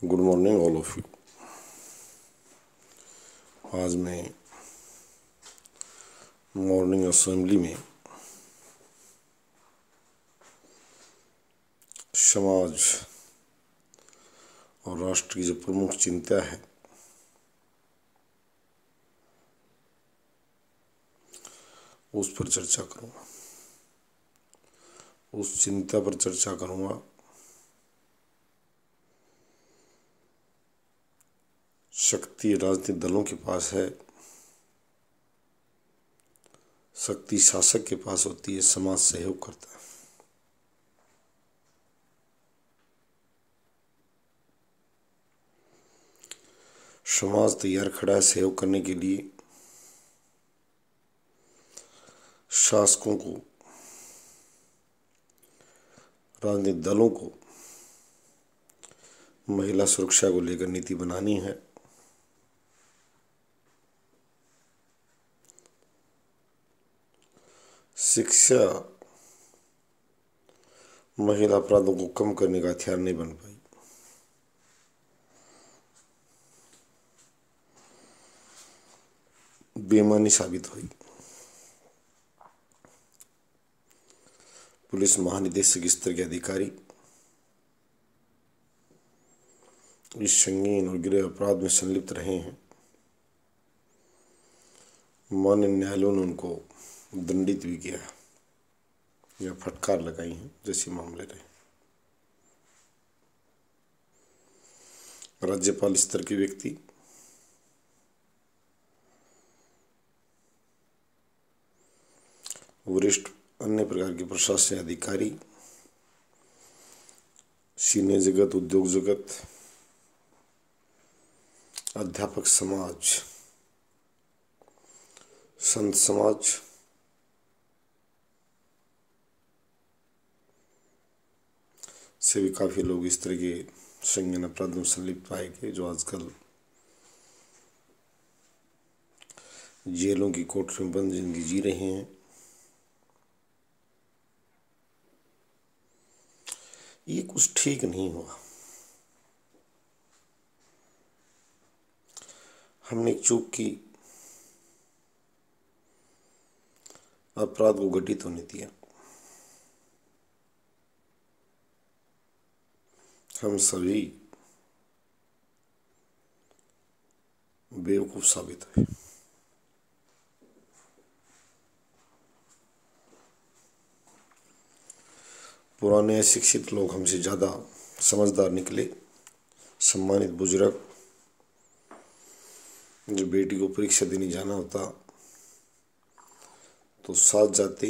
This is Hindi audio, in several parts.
Good morning all of you. आज मैं मॉर्निंग असेंबली में समाज और राष्ट्र की जो प्रमुख चिंता है उस पर चर्चा करूँगा, उस चिंता पर चर्चा करूँगा। शक्ति राजनीतिक दलों के पास है, शक्ति शासक के पास होती है, समाज सहयोग करता है। समाज तैयार खड़ा है सहयोग करने के लिए। शासकों को, राजनीतिक दलों को महिला सुरक्षा को लेकर नीति बनानी है। शिक्षा महिला अपराधों को कम करने का हथियार नहीं बन पाई। बेईमानी साबित हुई। पुलिस महानिदेशक स्तर के अधिकारी इस संगीन और गृह अपराध में संलिप्त रहे हैं। माननीय न्यायालयों ने उनको दंडित भी किया या फटकार लगाई है, जैसे मामले रहे। राज्यपाल स्तर के व्यक्ति वरिष्ठ अन्य प्रकार के प्रशासनिक अधिकारी, सिने जगत, उद्योग जगत, अध्यापक समाज, संत समाज, से भी काफी लोग इस तरह के संगीन अपराध में संलिप्त पाए गए, जो आजकल जेलों की कोठरियों में बंद जिंदगी जी रहे हैं। ये कुछ ठीक नहीं हुआ। हमने एक चूक की, अपराध को घटित होने दिया। हम सभी बेवकूफ साबित हुए। पुराने शिक्षित लोग हमसे ज्यादा समझदार निकले। सम्मानित बुजुर्ग जो बेटी को परीक्षा देने जाना होता तो साथ जाते।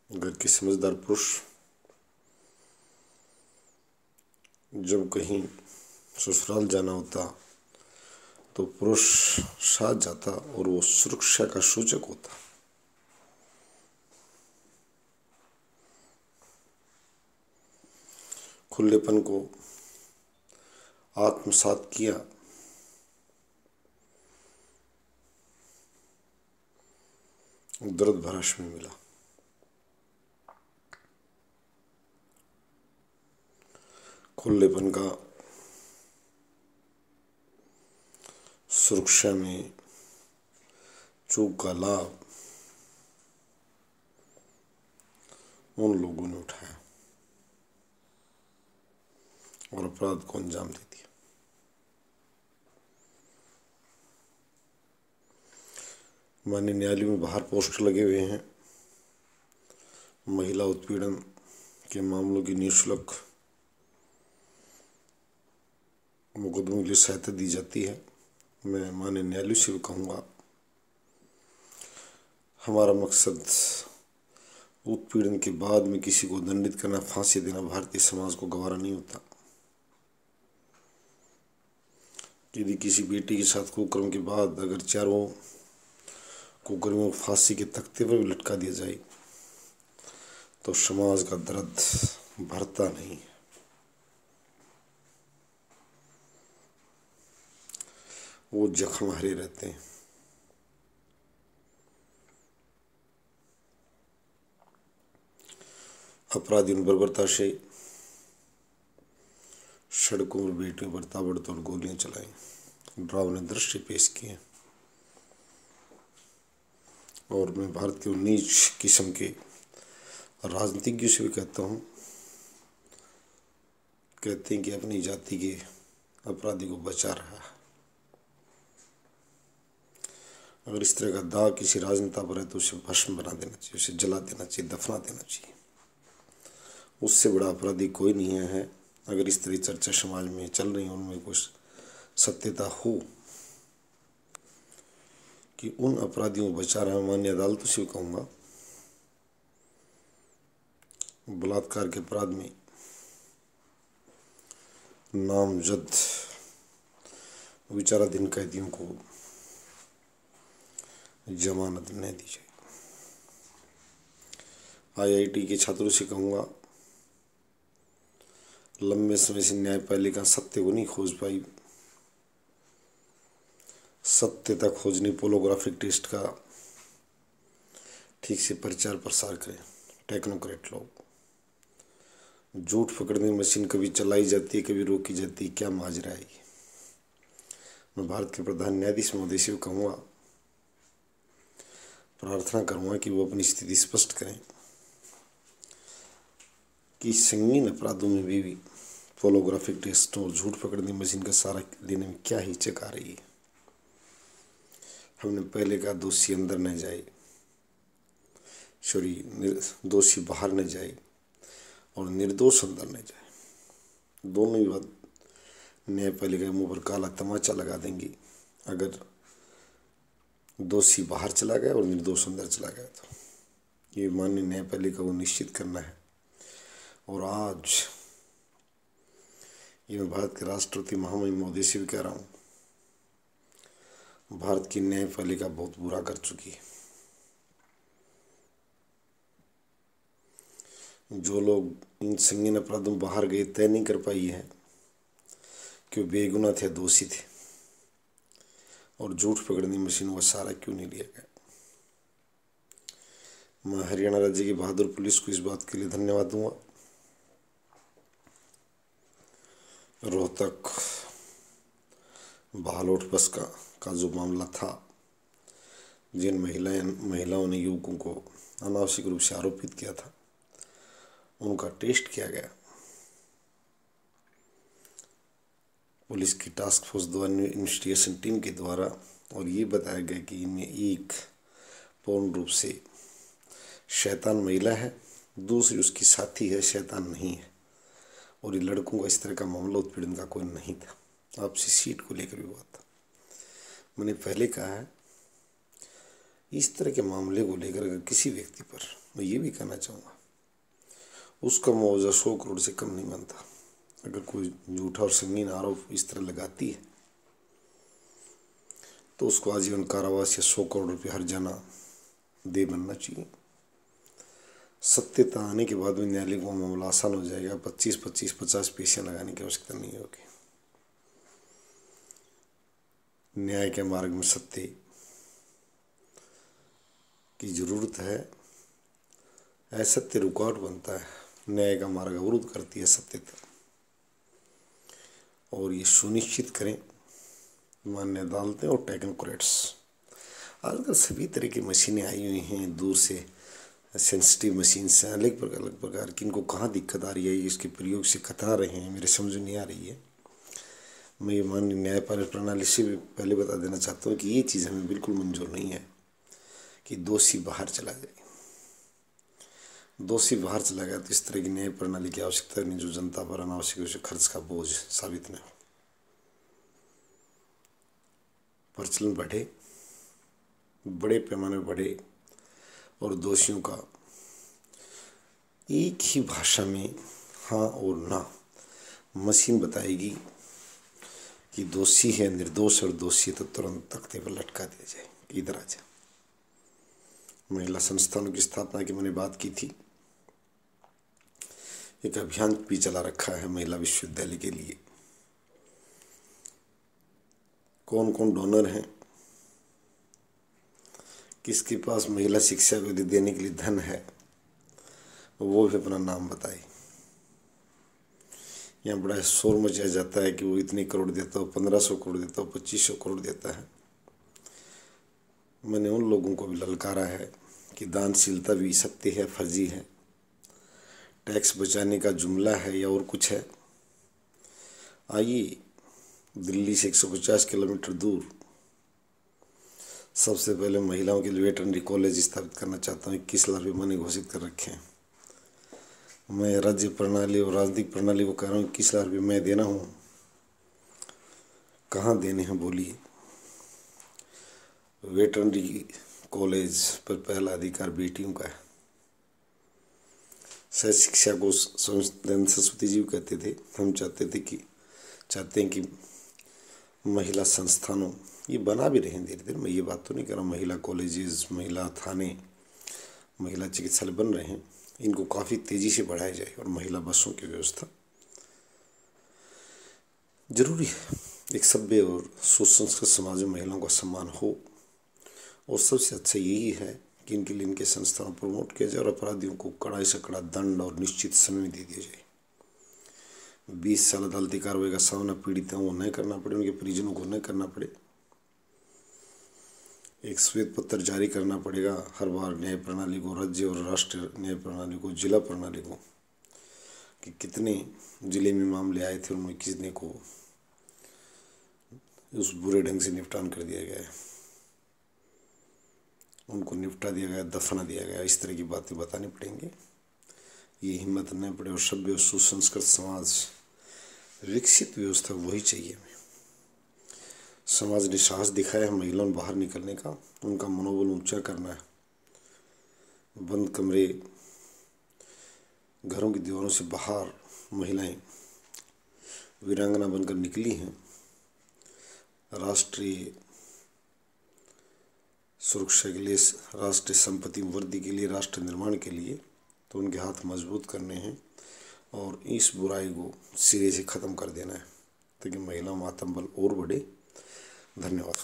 घर के समझदार पुरुष जब कहीं ससुराल जाना होता तो पुरुष साथ जाता और वो सुरक्षा का सूचक होता। खुलेपन को आत्मसात किया। दर्द भरा में मिला। खुलेपन का सुरक्षा में चूक का लाभ उन लोगों ने उठाया और अपराध को अंजाम दे दिया। माननीय न्यायालयों में बाहर पोस्टर लगे हुए हैं। महिला उत्पीड़न के मामलों की निःशुल्क मुकदमों के लिए सहायता दी जाती है। मैं माननीय न्यायालय से भी कहूँगा, हमारा मकसद उत्पीड़न के बाद में किसी को दंडित करना, फांसी देना भारतीय समाज को गवारा नहीं होता। यदि किसी बेटी के साथ कुकर्म के बाद अगर चारों कुकर्मियों को फांसी के तख्ते पर भी लटका दिया जाए तो समाज का दर्द भरता नहीं है। वो जख्म हरे रहते हैं। अपराधी बर्बरता से सड़कों पर बेटियों पर ताबड़तोड़ गोलियां चलाई, डरावने दृश्य पेश किए। और मैं भारत के नीच किस्म के राजनीतिज्ञों से भी कहता हूँ, कहते हैं कि अपनी जाति के अपराधी को बचा रहा है। अगर इस तरह का दाग किसी राजनेता पर है तो उसे भस्म बना देना चाहिए, उसे जला देना चाहिए, दफना देना चाहिए। उससे बड़ा अपराधी कोई नहीं है। अगर इस तरह चर्चा समाज में चल रही है, उनमें कुछ सत्यता हो कि उन अपराधियों को बचा रहा है। माननीय अदालतों से भी कहूँगा, बलात्कार के अपराध में नामजद विचाराधीन कैदियों को जमानत नहीं दी जाए। IIT के छात्रों से कहूँगा, लंबे समय से न्यायपालिका सत्य को नहीं खोज पाई। सत्यता खोजने पोलोग्राफिक टेस्ट का ठीक से प्रचार प्रसार करें। टेक्नोक्रेट लोग, झूठ पकड़ने मशीन कभी चलाई जाती है, कभी रोकी जाती है, क्या माजरा है ये। मैं भारत के प्रधान न्यायाधीश महोदय से कहूँगा, प्रार्थना करूँगा कि वो अपनी स्थिति स्पष्ट करें कि संगीन अपराधों में भी पोलोग्राफिक टेस्ट और झूठ पकड़ने मशीन का सहारा लेने में क्या हिचक आ रही है। हमने पहले कहा दोषी अंदर न जाए, दोषी बाहर न जाए और निर्दोष अंदर न जाए। दोनों ही बात न्यायपालिका के मुंह पर काला तमाचा लगा देंगी। अगर दोषी बाहर चला गया और निर्दोष अंदर चला गया तो ये माननीय न्यायपालिका को निश्चित करना है। और आज ये मैं भारत के राष्ट्रपति महामहिम मोदी से भी कह रहा हूँ, भारत की न्यायपालिका बहुत बुरा कर चुकी है। जो लोग इन संगीन अपराधों में बाहर गए, तय नहीं कर पाई है कि वो बेगुनाह थे, दोषी थे, और झूठ पकड़ने मशीनों का सहारा क्यों नहीं लिया गया। मैं हरियाणा राज्य की बहादुर पुलिस को इस बात के लिए धन्यवाद दूंगा। रोहतक बहालोट बस का जो मामला था, जिन महिलाओं ने युवकों को अनावश्यक रूप से आरोपित किया था, उनका टेस्ट किया गया। पुलिस की टास्क फोर्स द्वारा, इन्वेस्टिगेशन टीम के द्वारा, और ये बताया गया कि इनमें एक पूर्ण रूप से शैतान महिला है, दूसरी उसकी साथी है, शैतान नहीं है। और ये लड़कों का इस तरह का मामला उत्पीड़न का कोई नहीं था। आपसी सीट को लेकर भी बात था। मैंने पहले कहा है, इस तरह के मामले को लेकर अगर किसी व्यक्ति पर, मैं ये भी कहना चाहूँगा, उसका मुआवजा 100 करोड़ से कम नहीं बनता। अगर कोई झूठा और संगीन आरोप इस तरह लगाती है तो उसको आजीवन कारावास या 100 करोड़ रुपये हर्जाना दे बनना चाहिए। सत्यता आने के बाद में न्यायालय को मामला आसान हो जाएगा। 25-50 पैसे लगाने की आवश्यकता नहीं होगी। न्याय के मार्ग में सत्य की जरूरत है। असत्य रुकावट बनता है, न्याय का मार्ग अवरुद्ध करती है सत्यता। और ये सुनिश्चित करें मान्य अदालतें और टेक्नोक्रेट्स। आजकल सभी तरह की मशीनें आई हुई हैं, दूर से सेंसिटिव मशीन से अलग प्रकार की। इनको कहाँ दिक्कत आ रही है, इसके प्रयोग से कतरा रहे हैं, मेरे समझ नहीं आ रही है। मैं ये माननीय न्यायपालिका प्रणाली से भी पहले बता देना चाहता हूँ कि ये चीज़ हमें बिल्कुल मंजूर नहीं है कि दोषी बाहर चला जाए। दोषी बाहर चला गया तो इस तरह की न्याय प्रणाली की आवश्यकता नहीं, जो जनता पर अनावश्यक रूप से खर्च का बोझ साबित न हो। प्रचलन बढ़े, बड़े पैमाने पर बढ़े, और दोषियों का एक ही भाषा में हाँ और ना मशीन बताएगी कि दोषी है, निर्दोष, और दोषी तो तुरंत तख्ते पर लटका दिया जाए, इधर आ जाए। महिला संस्थानों की स्थापना की मैंने बात की थी। एक अभियान भी चला रखा है महिला विश्वविद्यालय के लिए। कौन कौन डोनर हैं, किसके पास महिला शिक्षा को देने के लिए धन है, वो भी अपना नाम बताए। यहाँ बड़ा शोर मचा जाता है कि वो इतने करोड़ देता हो, 1500 करोड़ देता हो, 2500 करोड़ देता है। मैंने उन लोगों को भी ललकारा है कि दानशीलता भी सत्य है, फर्जी है, टैक्स बचाने का जुमला है या और कुछ है। आइए दिल्ली से 150 किलोमीटर दूर सबसे पहले महिलाओं के लिए वेटरनरी कॉलेज स्थापित करना चाहता हूँ। 21 लाख रुपये मैंने घोषित कर रखे हैं। मैं राज्य प्रणाली और राजनीतिक प्रणाली को कह रहा हूँ 21 लाख रुपये मैं देना हूँ। कहाँ देने हैं बोलिए। वेटरनरी कॉलेज पर पहला अधिकार बेटियों का है। शायद शिक्षा को सरस्वती जी कहते थे। हम चाहते हैं कि महिला संस्थानों ये बना भी रहे हैं धीरे धीरे। मैं ये बात तो नहीं कर रहा, महिला कॉलेजेस, महिला थाने, महिला चिकित्सालय बन रहे हैं, इनको काफ़ी तेज़ी से बढ़ाया जाए और महिला बसों की व्यवस्था जरूरी है। एक सभ्य और सुसंस्कृत समाज में महिलाओं का सम्मान हो और सबसे अच्छा यही है कि इनके लिए इनके संस्थानों प्रमोट किया जाए और अपराधियों को कड़ाई से कड़ा दंड और निश्चित समय दे दिया जाए। 20 साल अदालती कार्रवाई का सामना पीड़ितों को न करना पड़े, उनके परिजनों को न करना पड़े। एक श्वेत पत्र जारी करना पड़ेगा हर बार न्याय प्रणाली को, राज्य और राष्ट्रीय न्याय प्रणाली को, जिला प्रणाली को, कि कितने जिले में मामले आए थे, उनमें कितने को उस बुरे ढंग से निपटान कर दिया गया है, उनको निपटा दिया गया, दफना दिया गया। इस तरह की बातें बतानी पड़ेंगी। ये हिम्मत न पड़े और सभ्य और सुसंस्कृत समाज, विकसित व्यवस्था वही चाहिए हमें। समाज ने साहस दिखाया है महिलाओं बाहर निकलने का, उनका मनोबल ऊंचा करना है। बंद कमरे, घरों की दीवारों से बाहर महिलाएं वीरांगना बनकर निकली हैं राष्ट्रीय सुरक्षा के लिए, राष्ट्रीय संपत्ति वृद्धि के लिए, राष्ट्र निर्माण के लिए। तो उनके हाथ मजबूत करने हैं और इस बुराई को सिरे से ख़त्म कर देना है ताकि महिला में आत्मबल और बढ़े। धन्यवाद।